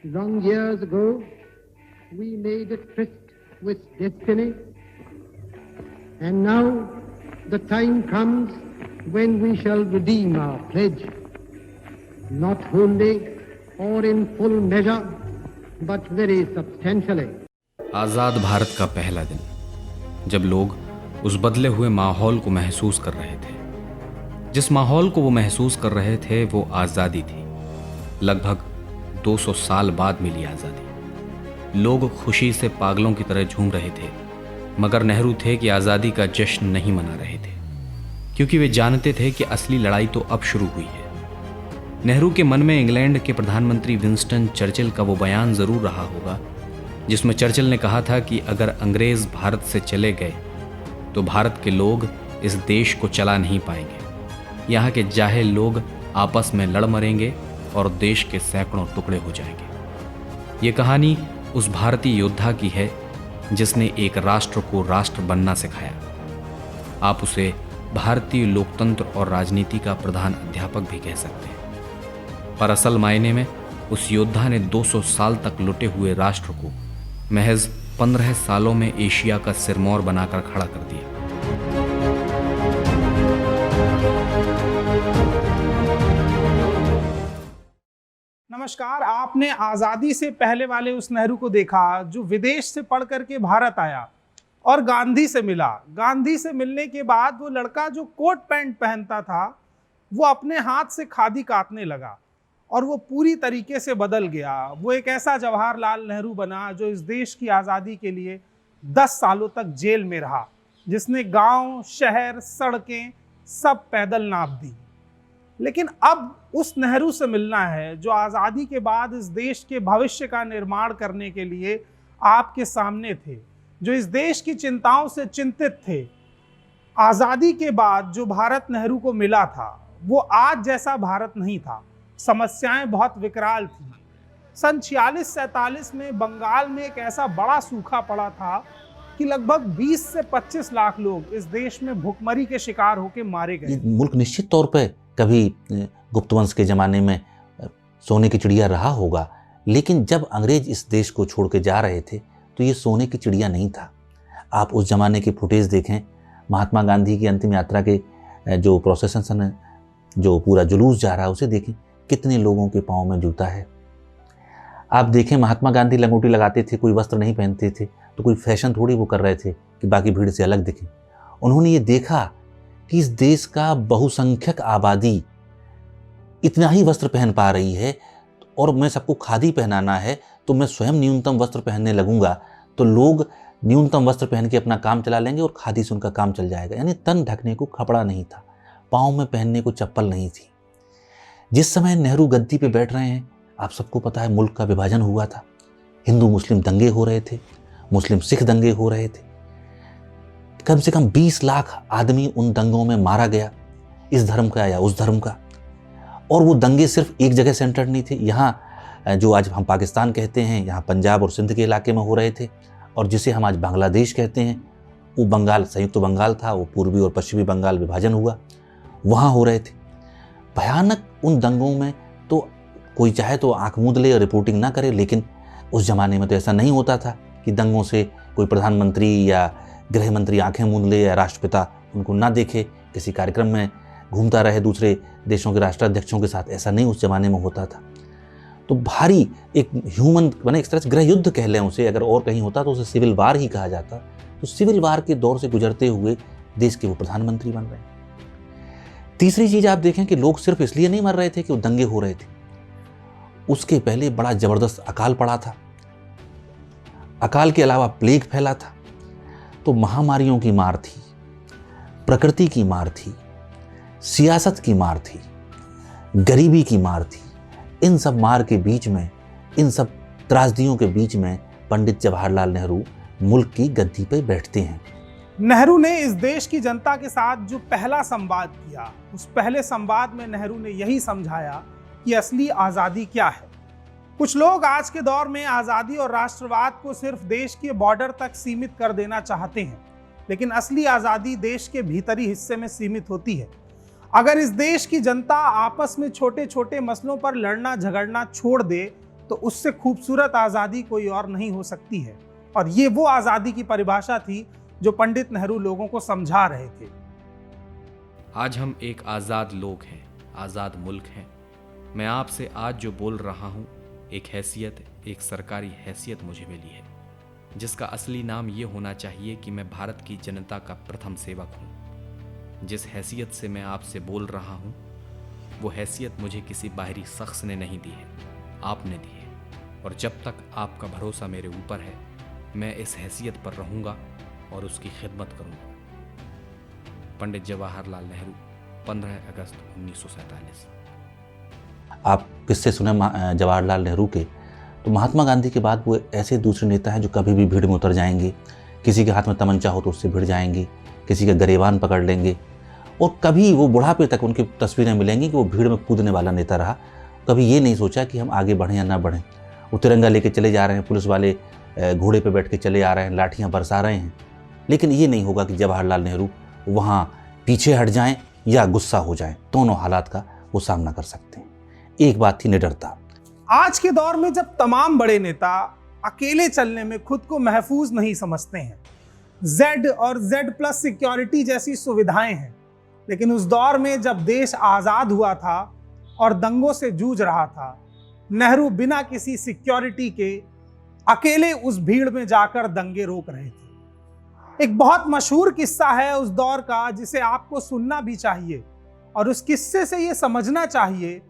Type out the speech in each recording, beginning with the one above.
Long years ago, we made a tryst with destiny, and now the time comes when we shall redeem our pledge, not wholly or in full measure, but very substantially. आज़ाद भारत का पहला दिन, जब लोग उस बदले हुए माहौल को महसूस कर रहे थे। जिस माहौल को वो महसूस कर रहे थे वो आज़ादी थी। लगभग 200 साल बाद मिली आज़ादी। लोग खुशी से पागलों की तरह झूम रहे थे, मगर नेहरू थे कि आज़ादी का जश्न नहीं मना रहे थे, क्योंकि वे जानते थे कि असली लड़ाई तो अब शुरू हुई है। नेहरू के मन में इंग्लैंड के प्रधानमंत्री विंस्टन चर्चिल का वो बयान ज़रूर रहा होगा जिसमें चर्चिल ने कहा था कि अगर अंग्रेज़ भारत से चले गए तो भारत के लोग इस देश को चला नहीं पाएंगे। यहाँ के जाहिल लोग आपस में लड़ मरेंगे और देश के सैकड़ों टुकड़े हो जाएंगे। ये कहानी उस भारतीय योद्धा की है जिसने एक राष्ट्र को राष्ट्र बनना सिखाया। आप उसे भारतीय लोकतंत्र और राजनीति का प्रधान अध्यापक भी कह सकते हैं, पर असल मायने में उस योद्धा ने 200 साल तक लुटे हुए राष्ट्र को महज 15 सालों में एशिया का सिरमौर बनाकर खड़ा कर दिया। नमस्कार। आपने आज़ादी से पहले वाले उस नेहरू को देखा जो विदेश से पढ़ करके भारत आया और गांधी से मिला। गांधी से मिलने के बाद वो लड़का जो कोट पैंट पहनता था वो अपने हाथ से खादी काटने लगा और वो पूरी तरीके से बदल गया। वो एक ऐसा जवाहरलाल नेहरू बना जो इस देश की आज़ादी के लिए 10 सालों तक जेल में रहा, जिसने गांव, शहर, सड़कें सब पैदल नाप दी। लेकिन अब उस नेहरू से मिलना है जो आज़ादी के बाद इस देश के भविष्य का निर्माण करने के लिए आपके सामने थे, जो इस देश की चिंताओं से चिंतित थे। आज़ादी के बाद जो भारत नेहरू को मिला था वो आज जैसा भारत नहीं था। समस्याएं बहुत विकराल थी। सन 46-47 में बंगाल में एक ऐसा बड़ा सूखा पड़ा था कि लगभग 20 से 25 लाख लोग इस देश में भुखमरी के शिकार होकर मारे गए। मुल्क निश्चित तौर पे कभी गुप्त वंश के ज़माने में सोने की चिड़िया रहा होगा, लेकिन जब अंग्रेज इस देश को छोड़ के जा रहे थे तो ये सोने की चिड़िया नहीं था। आप उस ज़माने के फुटेज देखें, महात्मा गांधी की अंतिम यात्रा के जो प्रोसेसन है, जो पूरा जुलूस जा रहा है, उसे देखें, कितने लोगों के पाँव में जूता है। आप देखें, महात्मा गांधी लंगोटी लगाते थे, कोई वस्त्र नहीं पहनते थे, तो कोई फैशन थोड़ी वो कर रहे थे कि बाकी भीड़ से अलग दिखें। उन्होंने ये देखा कि इस देश का बहुसंख्यक आबादी इतना ही वस्त्र पहन पा रही है और मैं सबको खादी पहनाना है, तो मैं स्वयं न्यूनतम वस्त्र पहनने लगूंगा तो लोग न्यूनतम वस्त्र पहन के अपना काम चला लेंगे और खादी से उनका काम चल जाएगा। यानी तन ढकने को कपड़ा नहीं था, पाँव में पहनने को चप्पल नहीं थी। जिस समय नेहरू गद्दी पे बैठ रहे हैं, आप सबको पता है मुल्क का विभाजन हुआ था, हिंदू मुस्लिम दंगे हो रहे थे, मुस्लिम सिख दंगे हो रहे थे। कम से कम 20 लाख आदमी उन दंगों में मारा गया, इस धर्म का या उस धर्म का। और वो दंगे सिर्फ एक जगह सेंटर्ड नहीं थे। यहाँ जो आज हम पाकिस्तान कहते हैं, यहाँ पंजाब और सिंध के इलाके में हो रहे थे, और जिसे हम आज बांग्लादेश कहते हैं, वो बंगाल, संयुक्त बंगाल था, वो पूर्वी और पश्चिमी बंगाल विभाजन हुआ, वहाँ हो रहे थे। भयानक उन दंगों में तो कोई चाहे तो आंख मूंद ले और रिपोर्टिंग ना करे, लेकिन उस ज़माने में तो ऐसा नहीं होता था कि दंगों से कोई प्रधानमंत्री या गृह मंत्री आंखें मूंद ले या राष्ट्रपिता उनको ना देखे, किसी कार्यक्रम में घूमता रहे दूसरे देशों के राष्ट्राध्यक्षों के साथ। ऐसा नहीं उस ज़माने में होता था। तो भारी एक ह्यूमन बने, एक तरह से गृह युद्ध कह लें उसे, अगर और कहीं होता तो उसे सिविल वार ही कहा जाता। तो सिविल वार के दौर से गुजरते हुए देश के वो प्रधानमंत्री बन रहे हैं। तीसरी चीज़ आप देखें कि लोग सिर्फ इसलिए नहीं मर रहे थे कि वो दंगे हो रहे थे, उसके पहले बड़ा ज़बरदस्त अकाल पड़ा था। अकाल के अलावा प्लेग फैला था। तो महामारियों की मार थी, प्रकृति की मार थी, सियासत की मार थी, गरीबी की मार थी। इन सब मार के बीच में, इन सब त्रासदियों के बीच में पंडित जवाहरलाल नेहरू मुल्क की गद्दी पे बैठते हैं। नेहरू ने इस देश की जनता के साथ जो पहला संवाद किया, उस पहले संवाद में नेहरू ने यही समझाया कि असली आज़ादी क्या है। कुछ लोग आज के दौर में आज़ादी और राष्ट्रवाद को सिर्फ देश के बॉर्डर तक सीमित कर देना चाहते हैं, लेकिन असली आज़ादी देश के भीतरी हिस्से में सीमित होती है। अगर इस देश की जनता आपस में छोटे छोटे मसलों पर लड़ना झगड़ना छोड़ दे तो उससे खूबसूरत आज़ादी कोई और नहीं हो सकती है। और ये वो आज़ादी की परिभाषा थी जो पंडित नेहरू लोगों को समझा रहे थे। आज हम एक आज़ाद लोग हैं, आज़ाद मुल्क हैं। मैं आपसे आज जो बोल रहा हूँ, एक हैसियत, एक सरकारी हैसियत मुझे मिली है, जिसका असली नाम ये होना चाहिए कि मैं भारत की जनता का प्रथम सेवक हूँ। जिस हैसियत से मैं आपसे बोल रहा हूँ, वो हैसियत मुझे किसी बाहरी शख्स ने नहीं दी है, आपने दी है। और जब तक आपका भरोसा मेरे ऊपर है, मैं इस हैसियत पर रहूँगा और उसकी खिदमत करूँगा। पंडित जवाहरलाल नेहरू, 15 अगस्त 1947। आप किससे सुने जवाहरलाल नेहरू के, तो महात्मा गांधी के बाद वो ऐसे दूसरे नेता हैं जो कभी भी भीड़ में उतर जाएंगे, किसी के हाथ में तमंचा हो तो उससे भिड़ जाएंगे, किसी का गरेबान पकड़ लेंगे, और कभी वो बुढ़ापे तक उनकी तस्वीरें मिलेंगी कि वो भीड़ में कूदने वाला नेता रहा। कभी ये नहीं सोचा कि हम आगे बढ़ें या ना बढ़ें। वो तिरंगा लेके चले जा रहे हैं, पुलिस वाले घोड़े पे बैठ के चले आ रहे हैं, लाठियाँ बरसा रहे हैं, लेकिन ये नहीं होगा कि जवाहरलाल नेहरू वहाँ पीछे हट जाएं या गुस्सा हो जाएं। दोनों हालात का वो सामना कर सकते हैं। एक बात थी निडरता। आज के दौर में जब तमाम बड़े नेता अकेले चलने में खुद को महफूज नहीं समझते हैं, Z और Z+ सिक्योरिटी जैसी सुविधाएं हैं, लेकिन उस दौर में जब देश आज़ाद हुआ था और दंगों से जूझ रहा था, नेहरू बिना किसी सिक्योरिटी के अकेले उस भीड़ में जाकर दंगे रोक रहे थे। एक बहुत मशहूर किस्सा है उस दौर का, जिसे आपको सुनना भी चाहिए, और उस किस्से से ये समझना चाहिए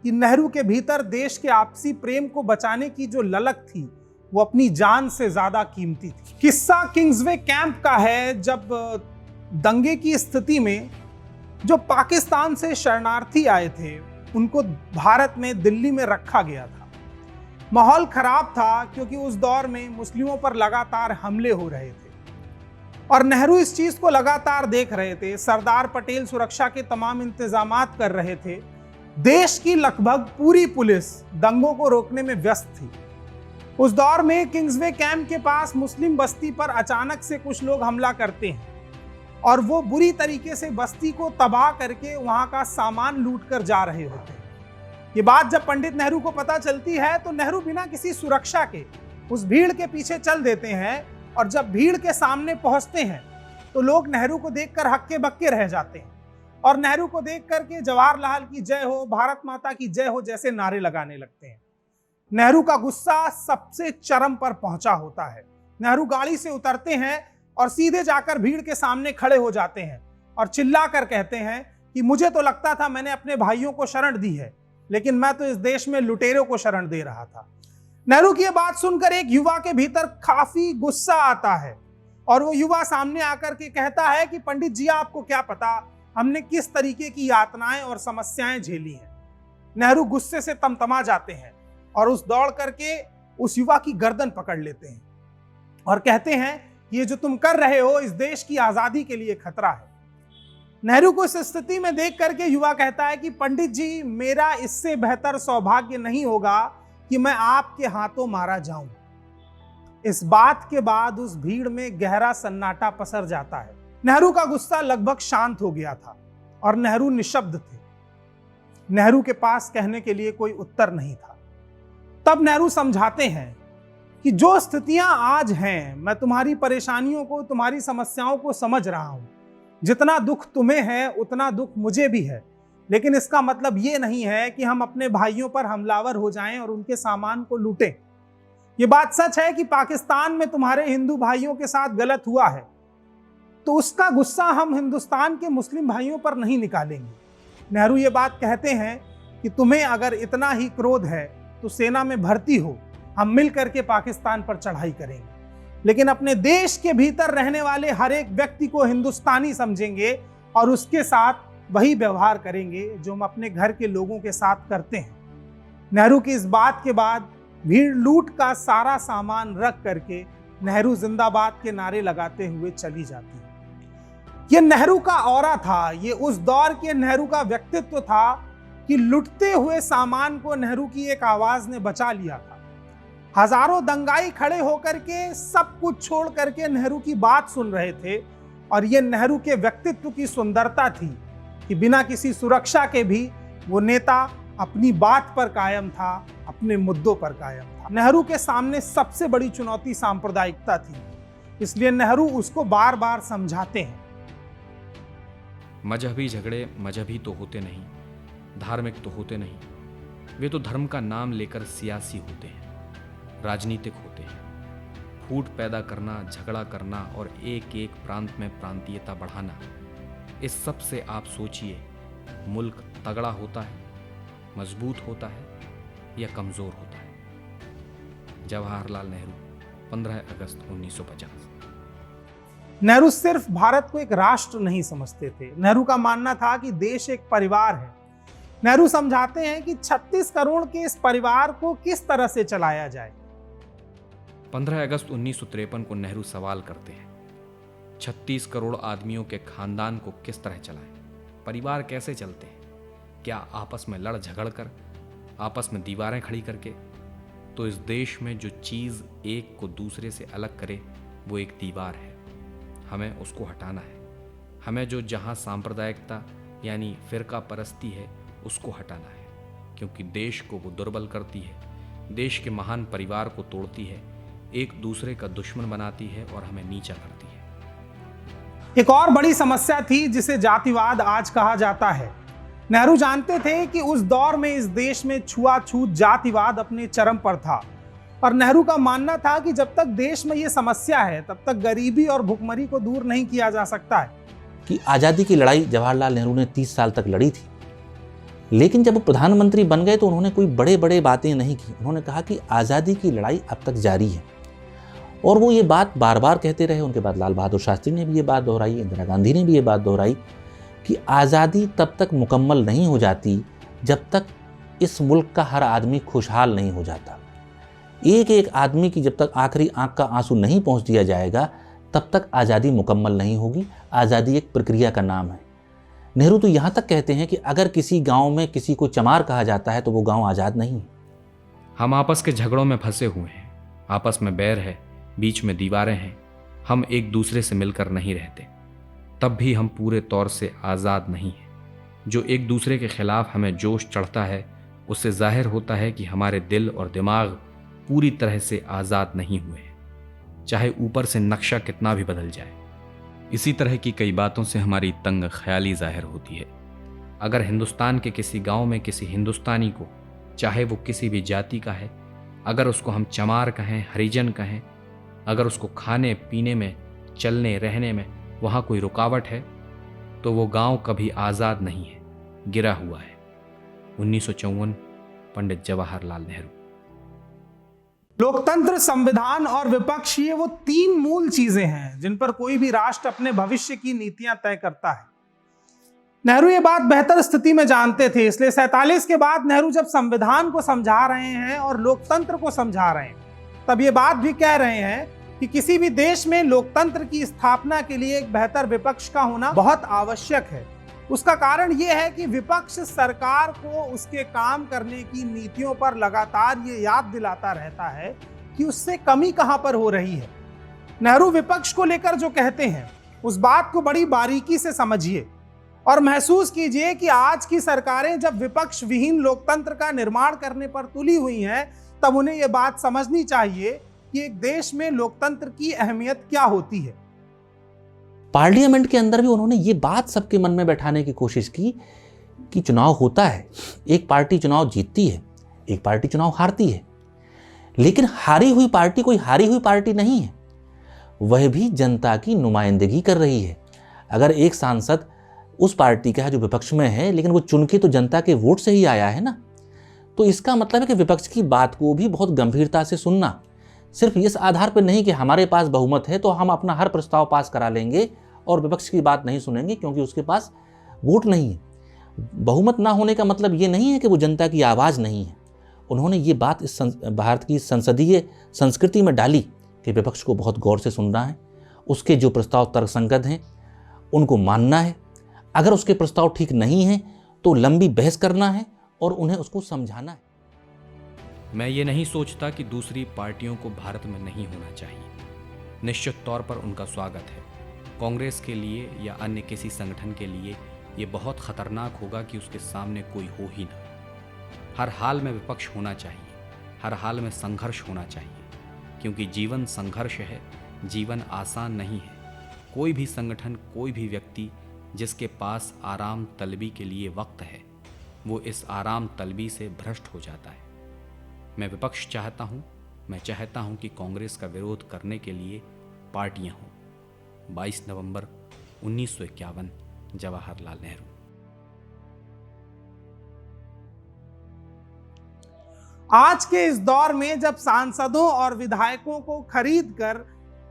कि नेहरू के भीतर देश के आपसी प्रेम को बचाने की जो ललक थी, वो अपनी जान से ज्यादा कीमती थी। किस्सा किंग्सवे कैंप का है, जब दंगे की स्थिति में जो पाकिस्तान से शरणार्थी आए थे, उनको भारत में दिल्ली में रखा गया था। माहौल खराब था क्योंकि उस दौर में मुस्लिमों पर लगातार हमले हो रहे थे और नेहरू इस चीज को लगातार देख रहे थे। सरदार पटेल सुरक्षा के तमाम इंतजामात कर रहे थे। देश की लगभग पूरी पुलिस दंगों को रोकने में व्यस्त थी। उस दौर में किंग्सवे कैंप के पास मुस्लिम बस्ती पर अचानक से कुछ लोग हमला करते हैं और वो बुरी तरीके से बस्ती को तबाह करके वहां का सामान लूट कर जा रहे होते हैं। ये बात जब पंडित नेहरू को पता चलती है तो नेहरू बिना किसी सुरक्षा के उस भीड़ के पीछे चल देते हैं, और जब भीड़ के सामने पहुंचते हैं तो लोग नेहरू को देखकर हक्के बक्के रह जाते हैं और नेहरू को देख करके जवाहरलाल की जय हो, भारत माता की जय हो जैसे नारे लगाने लगते हैं। नेहरू का गुस्सा सबसे चरम पर पहुंचा होता है। नेहरू गाड़ी से उतरते हैं और सीधे जाकर भीड़ के सामने खड़े हो जाते हैं और चिल्लाकर कहते हैं कि मुझे तो लगता था मैंने अपने भाइयों को शरण दी है, लेकिन मैं तो इस देश में लुटेरों को शरण दे रहा था। नेहरू की यह बात सुनकर एक युवा के भीतर काफी गुस्सा आता है और वो युवा सामने आकर के कहता है कि पंडित जी, आपको क्या पता हमने किस तरीके की यातनाएं और समस्याएं झेली हैं। नेहरू गुस्से से तमतमा जाते हैं और उस दौड़ करके उस युवा की गर्दन पकड़ लेते हैं और कहते हैं ये जो तुम कर रहे हो इस देश की आजादी के लिए खतरा है। नेहरू को इस स्थिति में देख करके युवा कहता है कि पंडित जी, मेरा इससे बेहतर सौभाग्य नहीं होगा कि मैं आपके हाथों मारा जाऊं। इस बात के बाद उस भीड़ में गहरा सन्नाटा पसर जाता है। नेहरू का गुस्सा लगभग शांत हो गया था और नेहरू निशब्द थे। नेहरू के पास कहने के लिए कोई उत्तर नहीं था। तब नेहरू समझाते हैं कि जो स्थितियां आज हैं, मैं तुम्हारी परेशानियों को, तुम्हारी समस्याओं को समझ रहा हूं। जितना दुख तुम्हें है उतना दुख मुझे भी है, लेकिन इसका मतलब ये नहीं है कि हम अपने भाइयों पर हमलावर हो जाएं और उनके सामान को लूटें। ये बात सच है कि पाकिस्तान में तुम्हारे हिंदू भाइयों के साथ गलत हुआ है, तो उसका गुस्सा हम हिंदुस्तान के मुस्लिम भाइयों पर नहीं निकालेंगे। नेहरू ये बात कहते हैं कि तुम्हें अगर इतना ही क्रोध है तो सेना में भर्ती हो, हम मिल करके पाकिस्तान पर चढ़ाई करेंगे, लेकिन अपने देश के भीतर रहने वाले हर एक व्यक्ति को हिंदुस्तानी समझेंगे और उसके साथ वही व्यवहार करेंगे जो हम अपने घर के लोगों के साथ करते हैं। नेहरू की इस बात के बाद भीड़ लूट का सारा सामान रख करके नेहरू जिंदाबाद के नारे लगाते हुए चली जाती है। ये नेहरू का ऑरा था, ये उस दौर के नेहरू का व्यक्तित्व था कि लुटते हुए सामान को नेहरू की एक आवाज ने बचा लिया था। हजारों दंगाई खड़े होकर के सब कुछ छोड़ करके नेहरू की बात सुन रहे थे और ये नेहरू के व्यक्तित्व की सुंदरता थी कि बिना किसी सुरक्षा के भी वो नेता अपनी बात पर कायम था, अपने मुद्दों पर कायम था। नेहरू के सामने सबसे बड़ी चुनौती सांप्रदायिकता थी, इसलिए नेहरू उसको बार बार समझाते हैं। मजहबी झगड़े मजहबी तो होते नहीं, धार्मिक तो होते नहीं, वे तो धर्म का नाम लेकर सियासी होते हैं, राजनीतिक होते हैं। फूट पैदा करना, झगड़ा करना और एक एक प्रांत में प्रांतीयता बढ़ाना, इस सब से आप सोचिए मुल्क तगड़ा होता है, मजबूत होता है या कमजोर होता है। जवाहरलाल नेहरू, 15 अगस्त 1950। नेहरू सिर्फ भारत को एक राष्ट्र नहीं समझते थे। नेहरू का मानना था कि देश एक परिवार है। नेहरू समझाते हैं कि 36 करोड़ के इस परिवार को किस तरह से चलाया जाए। 15 अगस्त 1953 को नेहरू सवाल करते हैं, 36 करोड़ आदमियों के खानदान को किस तरह चलाएं? परिवार कैसे चलते हैं? क्या आपस में लड़ झगड़ कर, आपस में दीवारें खड़ी करके? तो इस देश में जो चीज एक को दूसरे से अलग करे वो एक दीवार है, हमें उसको हटाना है। हमें जो जहां सांप्रदायिकता यानी फिरका परस्ती है उसको हटाना है, क्योंकि देश को वो दुर्बल करती है, देश के महान परिवार को तोड़ती है, एक दूसरे का दुश्मन बनाती है और हमें नीचा करती है। एक और बड़ी समस्या थी जिसे जातिवाद आज कहा जाता है। नेहरू जानते थे कि उस दौर में इस देश में छुआछूत जातिवाद अपने चरम पर था, और नेहरू का मानना था कि जब तक देश में यह समस्या है तब तक गरीबी और भुखमरी को दूर नहीं किया जा सकता है। कि आज़ादी की लड़ाई जवाहरलाल नेहरू ने 30 साल तक लड़ी थी, लेकिन जब वो प्रधानमंत्री बन गए तो उन्होंने कोई बड़े बड़े बातें नहीं की। उन्होंने कहा कि आज़ादी की लड़ाई अब तक जारी है, और वो ये बात बार बार कहते रहे। उनके बाद लाल बहादुर शास्त्री ने भी ये बात दोहराई, इंदिरा गांधी ने भी ये बात दोहराई कि आज़ादी तब तक मुकम्मल नहीं हो जाती जब तक इस मुल्क का हर आदमी खुशहाल नहीं हो जाता। एक एक आदमी की जब तक आखिरी आंख का आंसू नहीं पहुंच दिया जाएगा तब तक आज़ादी मुकम्मल नहीं होगी। आज़ादी एक प्रक्रिया का नाम है। नेहरू तो यहाँ तक कहते हैं कि अगर किसी गांव में किसी को चमार कहा जाता है तो वो गांव आज़ाद नहीं है। हम आपस के झगड़ों में फंसे हुए हैं, आपस में बैर है, बीच में दीवारें हैं, हम एक दूसरे से मिलकर नहीं रहते, तब भी हम पूरे तौर से आज़ाद नहीं हैं। जो एक दूसरे के खिलाफ हमें जोश चढ़ता है उससे जाहिर होता है कि हमारे दिल और दिमाग पूरी तरह से आज़ाद नहीं हुए हैं, चाहे ऊपर से नक्शा कितना भी बदल जाए। इसी तरह की कई बातों से हमारी तंग ख्याली जाहिर होती है। अगर हिंदुस्तान के किसी गांव में किसी हिंदुस्तानी को, चाहे वो किसी भी जाति का है, अगर उसको हम चमार कहें, हरिजन कहें, अगर उसको खाने पीने में, चलने रहने में वहाँ कोई रुकावट है तो वो गांव कभी आज़ाद नहीं है, गिरा हुआ है। 1954, पंडित जवाहरलाल नेहरू। लोकतंत्र, संविधान और विपक्ष, ये वो तीन मूल चीजें हैं जिन पर कोई भी राष्ट्र अपने भविष्य की नीतियां तय करता है। नेहरू ये बात बेहतर स्थिति में जानते थे, इसलिए 47 के बाद नेहरू जब संविधान को समझा रहे हैं और लोकतंत्र को समझा रहे हैं तब ये बात भी कह रहे हैं कि किसी भी देश में लोकतंत्र की स्थापना के लिए एक बेहतर विपक्ष का होना बहुत आवश्यक है। उसका कारण यह है कि विपक्ष सरकार को उसके काम करने की नीतियों पर लगातार ये याद दिलाता रहता है कि उससे कमी कहां पर हो रही है। नेहरू विपक्ष को लेकर जो कहते हैं उस बात को बड़ी बारीकी से समझिए और महसूस कीजिए कि आज की सरकारें जब विपक्ष विहीन लोकतंत्र का निर्माण करने पर तुली हुई हैं तब उन्हें यह बात समझनी चाहिए कि एक देश में लोकतंत्र की अहमियत क्या होती है। पार्लियामेंट के अंदर भी उन्होंने ये बात सबके मन में बैठाने की कोशिश की कि चुनाव होता है, एक पार्टी चुनाव जीतती है, एक पार्टी चुनाव हारती है, लेकिन हारी हुई पार्टी कोई हारी हुई पार्टी नहीं है, वह भी जनता की नुमाइंदगी कर रही है। अगर एक सांसद उस पार्टी का है जो विपक्ष में है, लेकिन वो चुन के तो जनता के वोट से ही आया है ना, तो इसका मतलब है कि विपक्ष की बात को भी बहुत गंभीरता से सुनना, सिर्फ इस आधार पर नहीं कि हमारे पास बहुमत है तो हम अपना हर प्रस्ताव पास करा लेंगे और विपक्ष की बात नहीं सुनेंगे क्योंकि उसके पास वोट नहीं है। बहुमत ना होने का मतलब ये नहीं है कि वो जनता की आवाज़ नहीं है। उन्होंने ये बात इस भारत की संसदीय संस्कृति में डाली कि विपक्ष को बहुत गौर से सुनना है, उसके जो प्रस्ताव तर्कसंगत हैं उनको मानना है, अगर उसके प्रस्ताव ठीक नहीं हैं तो लंबी बहस करना है और उन्हें उसको समझाना है। मैं ये नहीं सोचता कि दूसरी पार्टियों को भारत में नहीं होना चाहिए। निश्चित तौर पर उनका स्वागत है। कांग्रेस के लिए या अन्य किसी संगठन के लिए ये बहुत खतरनाक होगा कि उसके सामने कोई हो ही ना। हर हाल में विपक्ष होना चाहिए, हर हाल में संघर्ष होना चाहिए, क्योंकि जीवन संघर्ष है, जीवन आसान नहीं है। कोई भी संगठन, कोई भी व्यक्ति जिसके पास आराम तलबी के लिए वक्त है, वो इस आराम तलबी से भ्रष्ट हो जाता है। मैं विपक्ष चाहता हूँ, मैं चाहता हूँ कि कांग्रेस का विरोध करने के लिए पार्टियाँ हों। 22 नवंबर 1951, जवाहरलाल नेहरू। आज के इस दौर में जब सांसदों और विधायकों को खरीद कर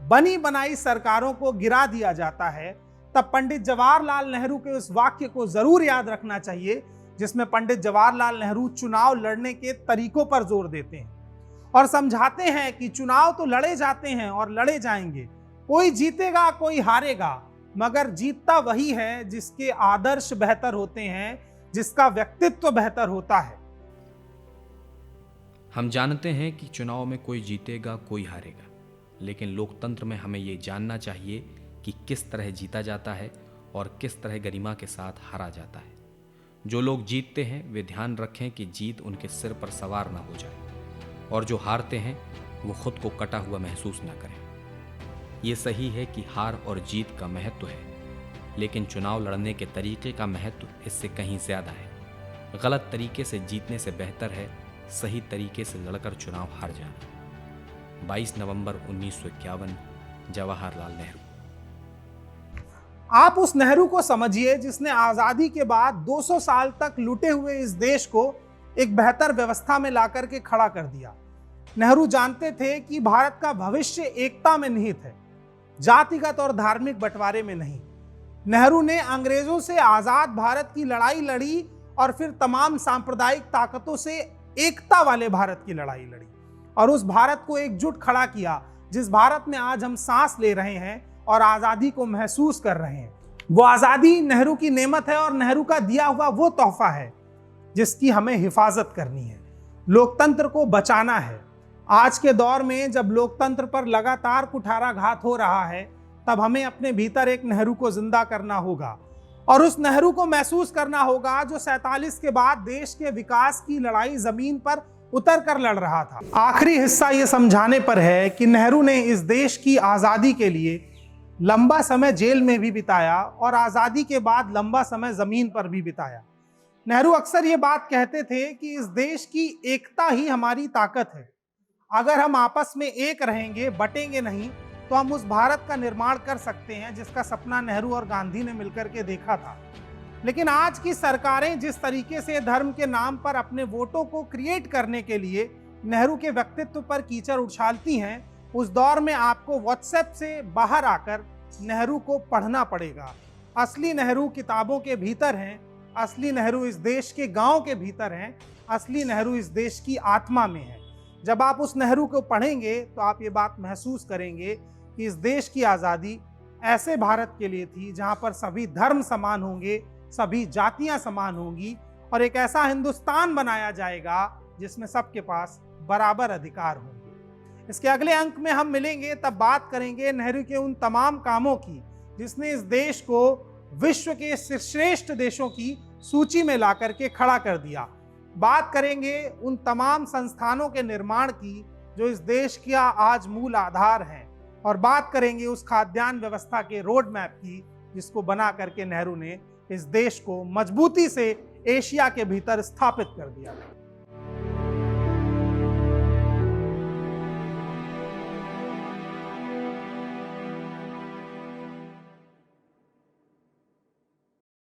बनी बनाई सरकारों को गिरा दिया जाता है, तब पंडित जवाहरलाल नेहरू के उस वाक्य को जरूर याद रखना चाहिए जिसमें पंडित जवाहरलाल नेहरू चुनाव लड़ने के तरीकों पर जोर देते हैं और समझाते हैं कि चुनाव तो लड़े जाते हैं और लड़े जाएंगे, कोई जीतेगा कोई हारेगा, मगर जीतता वही है जिसके आदर्श बेहतर होते हैं, जिसका व्यक्तित्व बेहतर होता है। हम जानते हैं कि चुनाव में कोई जीतेगा कोई हारेगा, लेकिन लोकतंत्र में हमें ये जानना चाहिए कि किस तरह जीता जाता है और किस तरह गरिमा के साथ हारा जाता है। जो लोग जीतते हैं वे ध्यान रखें कि जीत उनके सिर पर सवार ना हो जाए, और जो हारते हैं वो खुद को कटा हुआ महसूस ना करें। ये सही है कि हार और जीत का महत्व है, लेकिन चुनाव लड़ने के तरीके का महत्व इससे कहीं ज़्यादा है। गलत तरीके से जीतने से बेहतर है सही तरीके से लड़कर चुनाव हार जाना। 22 नवंबर 1951, जवाहरलाल नेहरू। आप उस नेहरू को समझिए जिसने आजादी के बाद 200 साल तक लूटे हुए इस देश को एक बेहतर व्यवस्था में लाकर के खड़ा कर दिया। नेहरू जानते थे कि भारत का भविष्य एकता में निहित है, जातिगत और धार्मिक बंटवारे में नहीं। नेहरू ने अंग्रेजों से आजाद भारत की लड़ाई लड़ी और फिर तमाम सांप्रदायिक ताकतों से एकता वाले भारत की लड़ाई लड़ी और उस भारत को एकजुट खड़ा किया जिस भारत में आज हम सांस ले रहे हैं और आजादी को महसूस कर रहे हैं। वो आजादी नेहरू की नेमत है और नेहरू का दिया हुआ वो तोहफा है जिसकी हमें हिफाजत करनी है, लोकतंत्र को बचाना है। आज के दौर में जब लोकतंत्र पर लगातार कुठाराघात हो रहा है, तब हमें अपने भीतर एक नेहरू को जिंदा करना होगा और उस नेहरू को महसूस करना होगा जो 47 के बाद देश के विकास की लड़ाई जमीन पर उतर कर लड़ रहा था। आखिरी हिस्सा ये समझाने पर है कि नेहरू ने इस देश की आज़ादी के लिए लंबा समय जेल में भी बिताया और आज़ादी के बाद लंबा समय जमीन पर भी बिताया। नेहरू अक्सर ये बात कहते थे कि इस देश की एकता ही हमारी ताकत है। अगर हम आपस में एक रहेंगे, बटेंगे नहीं, तो हम उस भारत का निर्माण कर सकते हैं जिसका सपना नेहरू और गांधी ने मिलकर के देखा था। लेकिन आज की सरकारें जिस तरीके से धर्म के नाम पर अपने वोटों को क्रिएट करने के लिए नेहरू के व्यक्तित्व पर कीचड़ उछालती हैं, उस दौर में आपको व्हाट्सएप से बाहर आकर नेहरू को पढ़ना पड़ेगा। असली नेहरू किताबों के भीतर हैं, असली नेहरू इस देश के गांव के भीतर हैं, असली नेहरू इस देश की आत्मा में है। जब आप उस नेहरू को पढ़ेंगे तो आप ये बात महसूस करेंगे कि इस देश की आज़ादी ऐसे भारत के लिए थी जहाँ पर सभी धर्म समान होंगे, सभी जातियाँ समान होंगी और एक ऐसा हिंदुस्तान बनाया जाएगा जिसमें सबके पास बराबर अधिकार होंगे। इसके अगले अंक में हम मिलेंगे, तब बात करेंगे नेहरू के उन तमाम कामों की जिसने इस देश को विश्व के श्रेष्ठ देशों की सूची में ला करके खड़ा कर दिया। बात करेंगे उन तमाम संस्थानों के निर्माण की जो इस देश का आज मूल आधार हैं और बात करेंगे उस खाद्यान्न व्यवस्था के रोड मैप की जिसको बना करके नेहरू ने इस देश को मजबूती से एशिया के भीतर स्थापित कर दिया।